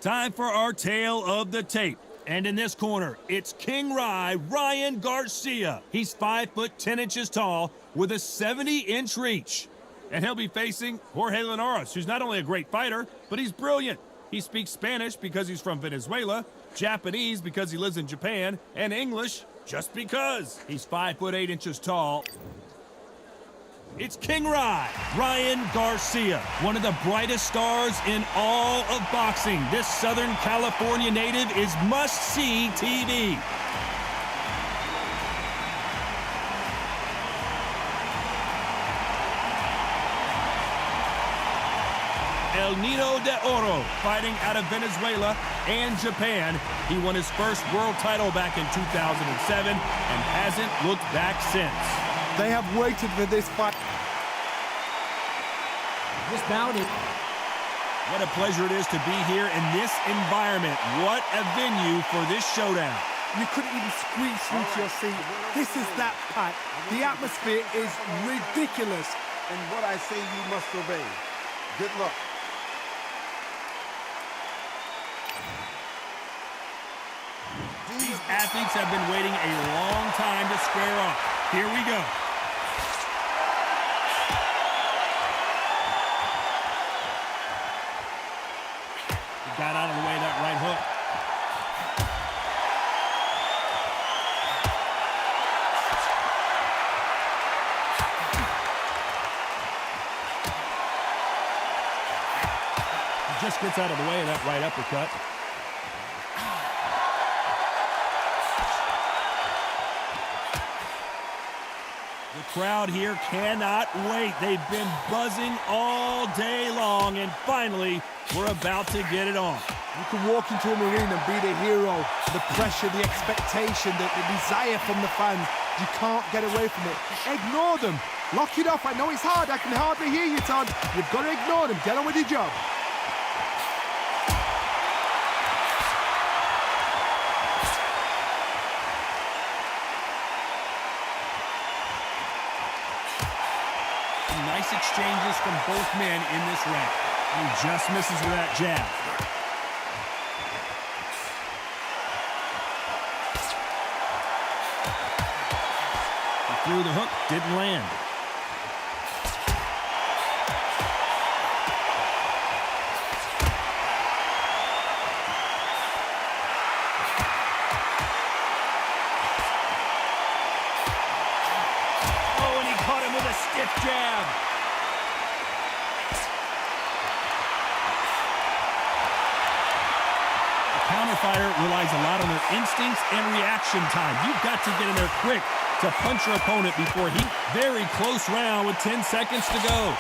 Time for our tale of the tape. And in this corner, it's King Ryan Garcia. He's 5 foot 10 inches tall with a 70-inch reach. And he'll be facing Jorge Linares, who's not only a great fighter, but he's brilliant. He speaks Spanish because he's from Venezuela, Japanese because he lives in Japan, and English just because. He's 5 foot 8 inches tall. It's King Ryan Garcia, one of the brightest stars in all of boxing. This Southern California native is must-see TV. El Nido de Oro, fighting out of Venezuela and Japan. He won his first world title back in 2007 and hasn't looked back since. They have waited for this fight. This bout is... What a pleasure it is to be here in this environment. What a venue for this showdown. You couldn't even squeeze through to your seat. This is that packed. The atmosphere is ridiculous. And what I say you must obey. Good luck. These athletes have been waiting a long time to square off. Here we go. He got out of the way of that right hook. He just gets out of the way of that right uppercut. The crowd here cannot wait. They've been buzzing all day long, and finally, we're about to get it on. You can walk into an arena and be the hero. The pressure, the expectation, the desire from the fans. You can't get away from it. Ignore them. Lock it off. I know it's hard. I can hardly hear you, Todd. You've got to ignore them. Get on with your job. Nice exchanges from both men in this round. He just misses with that jab. He threw the hook, didn't land. Oh, and he caught him with a stiff jab. Counterfighter relies a lot on their instincts and reaction time. You've got to get in there quick to punch your opponent before he... Very close round with 10 seconds to go.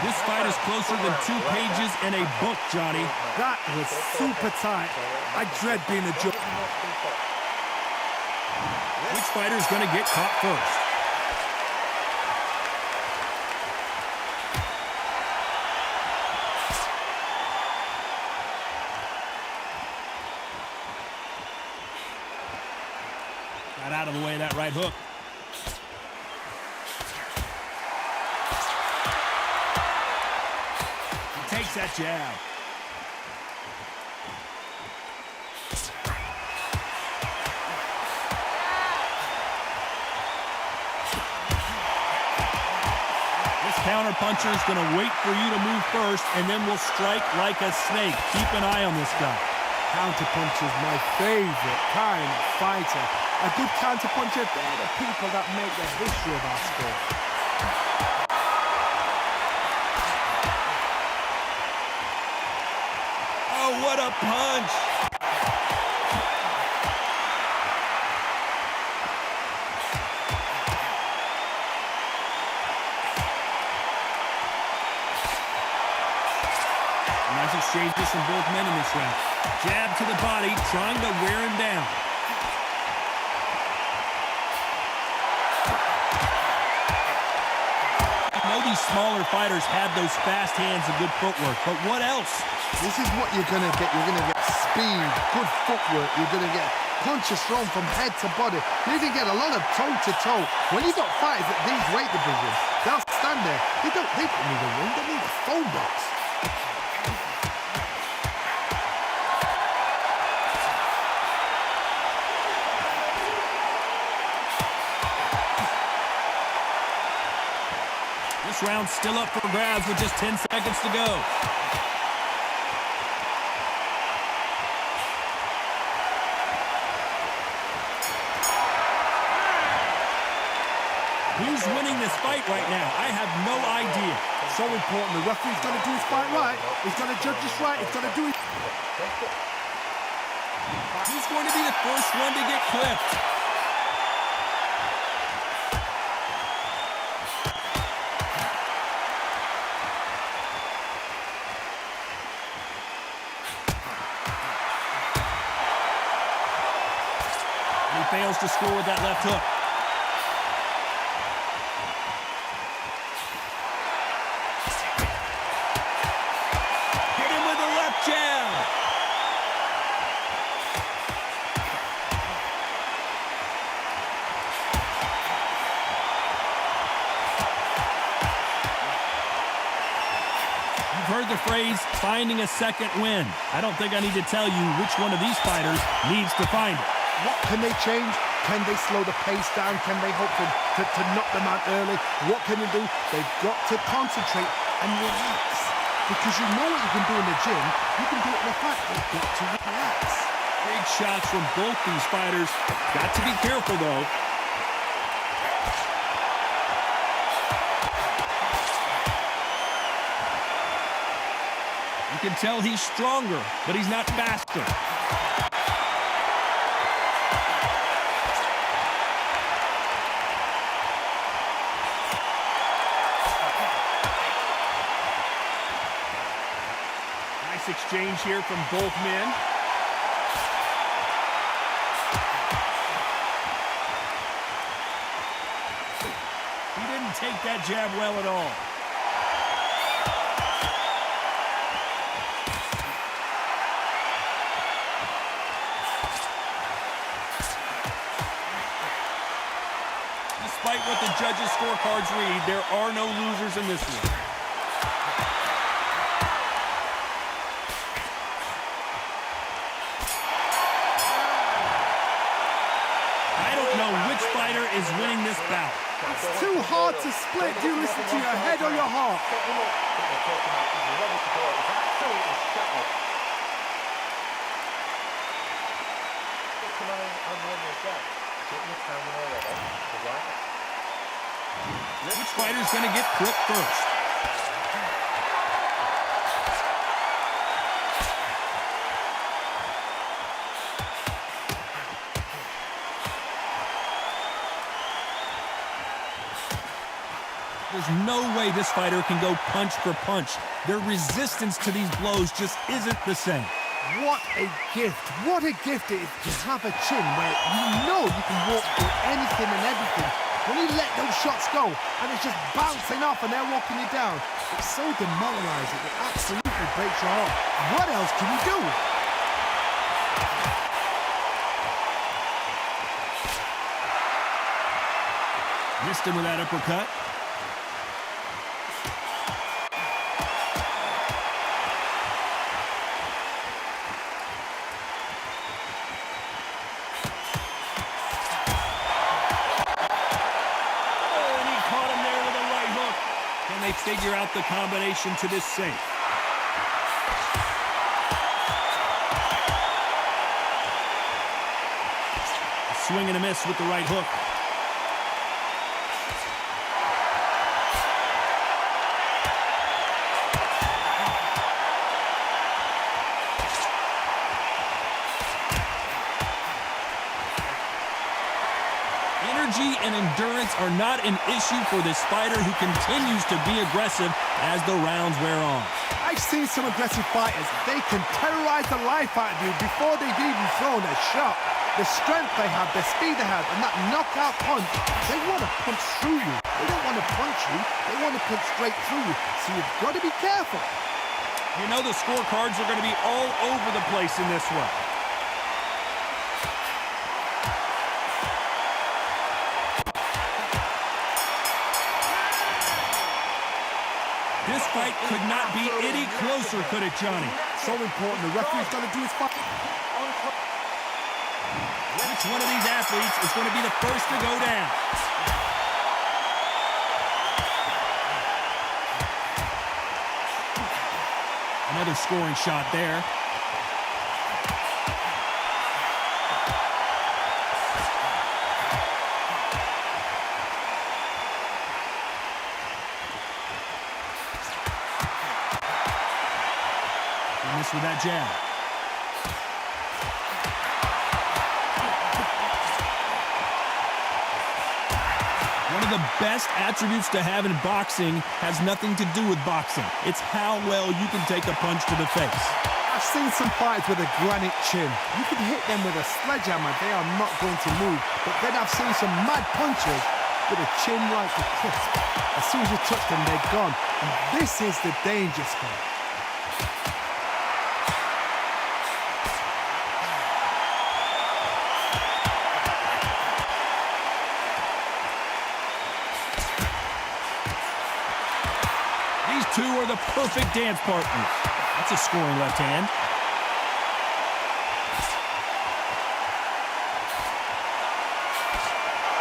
This fight is closer than 2 pages in a book, Johnny. That was super tight. I dread being a judge. Which fighter's going to get caught first? Got out of the way of that right hook. He takes that jab. Counter puncher is going to wait for you to move first, and then will strike like a snake. Keep an eye on this guy. Counter puncher is my favorite kind of fighter. A good counter puncher, they're the people that make the history of our sport. Oh, what a punch! Nice exchanges from both men in this round. Jab to the body, trying to wear him down. I know these smaller fighters have those fast hands and good footwork, but what else? This is what you're going to get. You're going to get speed, good footwork. You're going to get punches thrown from head to body. You even get a lot of toe-to-toe. When you've got fighters at these weight divisions, they'll stand there. They don't need a ring, they need a phone box. This round's still up for grabs with just 10 seconds to go. Who's winning this fight right now? I have no idea. So important. The referee's got to do his fight right. He's got to judge this right. He's got to do it. Who's going to be the first one to get clipped? He fails to score with that left hook. Hit him with a left jab. You've heard the phrase, finding a second win. I don't think I need to tell you which one of these fighters needs to find it. What can they change? Can they slow the pace down? Can they hope to knock them out early? What can they do? They've got to concentrate and relax. Because you know what you can do in the gym, you can do it in the fight. They've got to relax. Big shots from both these fighters. Got to be careful, though. You can tell he's stronger, but he's not faster. Nice exchange here from both men. He didn't take that jab well at all. Despite what the judges' scorecards read, there are no losers in this one. I don't know which fighter is winning this bout. It's too hard to split. Do you listen to your head or your heart? Which fighter's going to get clipped first? There's no way this fighter can go punch for punch. Their resistance to these blows just isn't the same. What a gift. What a gift it is to have a chin where you know you can walk through anything and everything. When you let those shots go and it's just bouncing off and they're walking you down, it's so demoralizing. It absolutely breaks your heart. What else can you do? Missed him with that uppercut. They figure out the combination to this safe. A swing and a miss with the right hook. Energy and endurance are not an issue for this fighter who continues to be aggressive as the rounds wear on. I've seen some aggressive fighters. They can terrorize the life out of you before they've even thrown a shot. The strength they have, the speed they have, and that knockout punch, they want to punch through you. They don't want to punch you. They want to punch straight through you. So you've got to be careful. You know the scorecards are going to be all over the place in this one. This fight could not be any closer, could it, Johnny? So important. The referee's got to do his fight. Which one of these athletes is going to be the first to go down? Another scoring shot there. He missed with that jab. One of the best attributes to have in boxing has nothing to do with boxing. It's how well you can take a punch to the face. I've seen some fighters with a granite chin. You can hit them with a sledgehammer, they are not going to move. But then I've seen some mad punchers with a chin like a crisp. As soon as you touch them, they're gone. And this is the danger spot. These two are the perfect dance partners. That's a scoring left hand.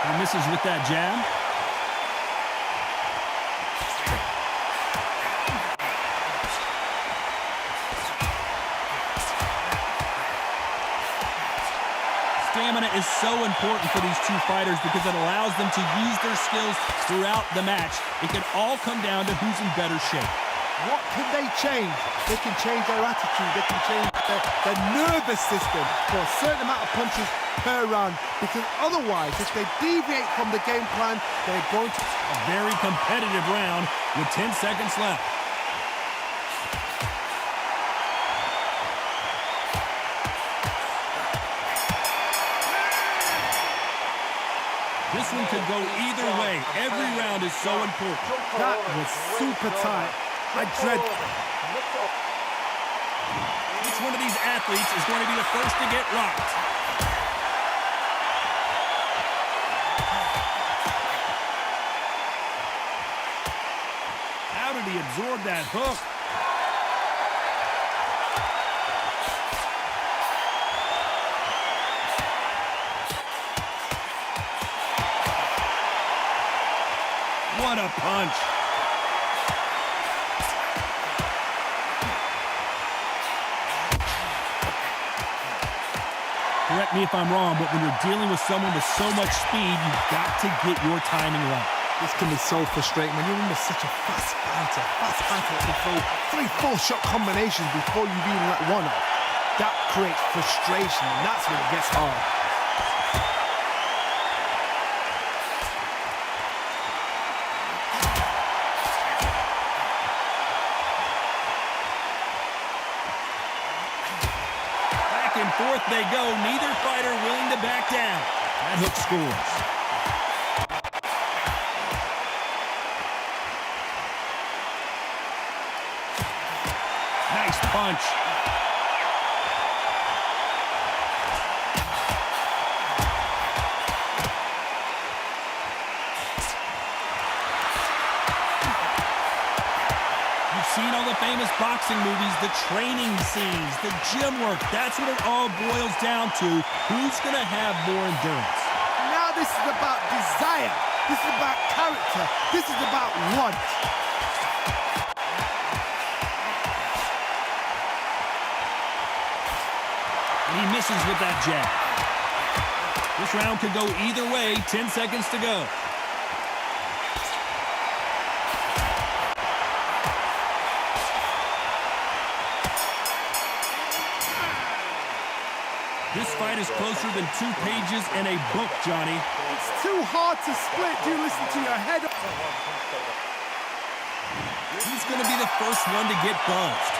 He misses with that jab. Stamina is so important for these two fighters because it allows them to use their skills throughout the match. It can all come down to who's in better shape. What can they change? They can change their attitude. They can change their nervous system for a certain amount of punches per round. Because otherwise, if they deviate from the game plan, they're going to... A very competitive round with 10 seconds left. This one could go either way. Every round is so important. That was super tight. I dread... Which one of these athletes is going to be the first to get rocked? How did he absorb that hook? What a punch. Correct me if I'm wrong, but when you're dealing with someone with so much speed, you've got to get your timing right. This can be so frustrating when you're under such a fast fighter that can throw 3 full-shot combinations before you even let one off. That creates frustration, and that's when it gets hard. And forth they go, neither fighter willing to back down. That hook scores. Nice punch. Seen all the famous boxing movies, the training scenes, the gym work. That's what it all boils down to. Who's going to have more endurance? Now this is about desire. This is about character. This is about want. And he misses with that jab. This round could go either way. 10 seconds to go. This fight is closer than 2 pages in a book, Johnny. It's too hard to split. Do listen to your head. Who's going to be the first one to get buzzed?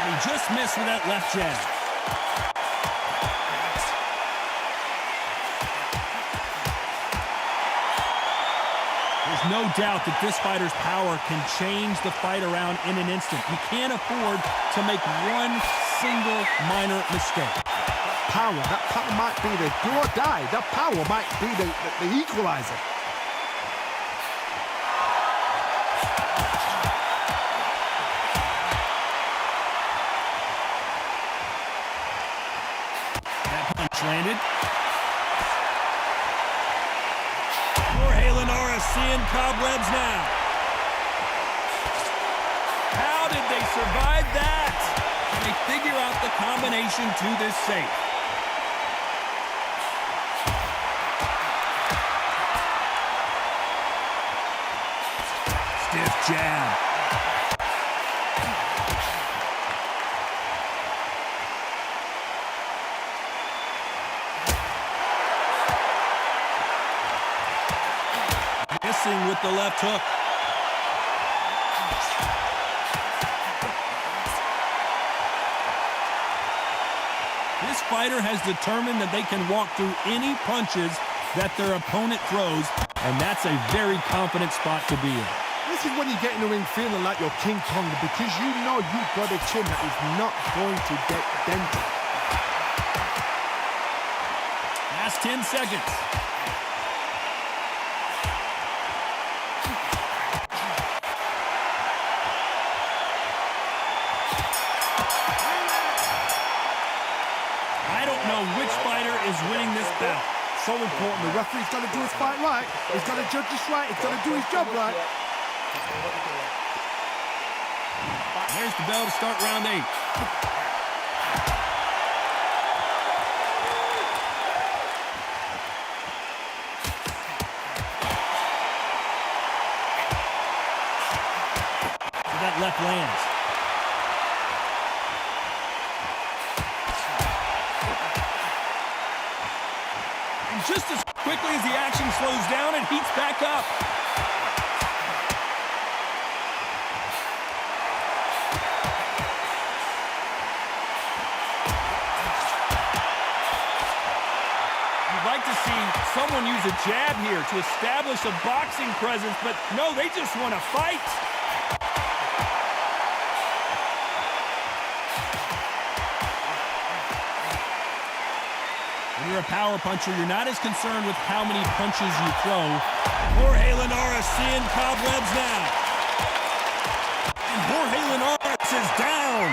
And he just missed with that left jab. There's no doubt that this fighter's power can change the fight around in an instant. You can't afford to make one single minor mistake. That power might be the do or die. That power might be the equalizer. That punch landed. Jorge Linares seeing cobwebs now. How did they survive that? And they figure out the combination to this safe. Stiff jab. Missing with the left hook. This fighter has determined that they can walk through any punches that their opponent throws, and that's a very confident spot to be in. This is when you get in the ring feeling like you're King Kong, because you know you've got a chin that is not going to get dented. Last 10 seconds. I don't know which fighter is winning this bout. So important. The referee's got to do his fight right. He's got to judge this right. He's got to do his job right. There's the bell to start round 8. So that left lands. And just as quickly as the action slows down, it heats back up. Like to see someone use a jab here to establish a boxing presence, but no, they just want to fight. When you're a power puncher, you're not as concerned with how many punches you throw. Jorge Linares seeing cobwebs now. And Jorge Linares is down.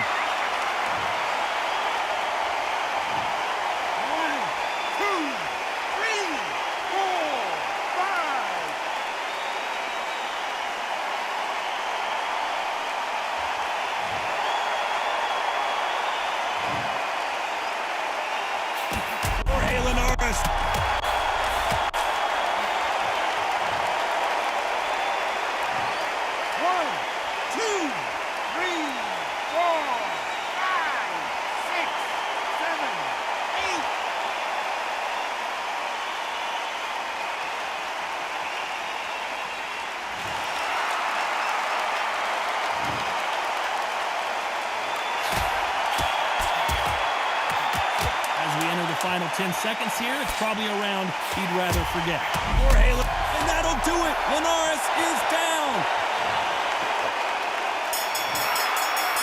Final 10 seconds here. It's probably a round he'd rather forget. Jorge, and that'll do it. Linares is down.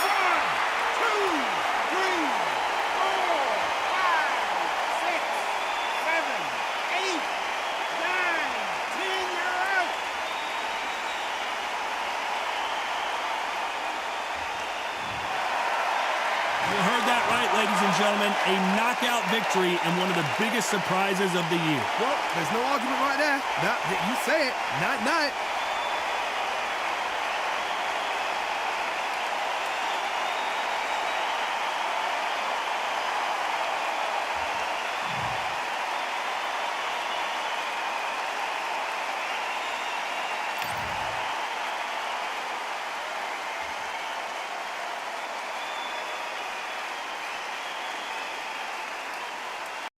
1, 2, 3, 4, 5, 6, 7, 8, 9, 10. You're up. You heard that right, ladies and gentlemen. A knockout victory and one of the biggest surprises of the year. Well, there's no argument right there. You say it. Night, night.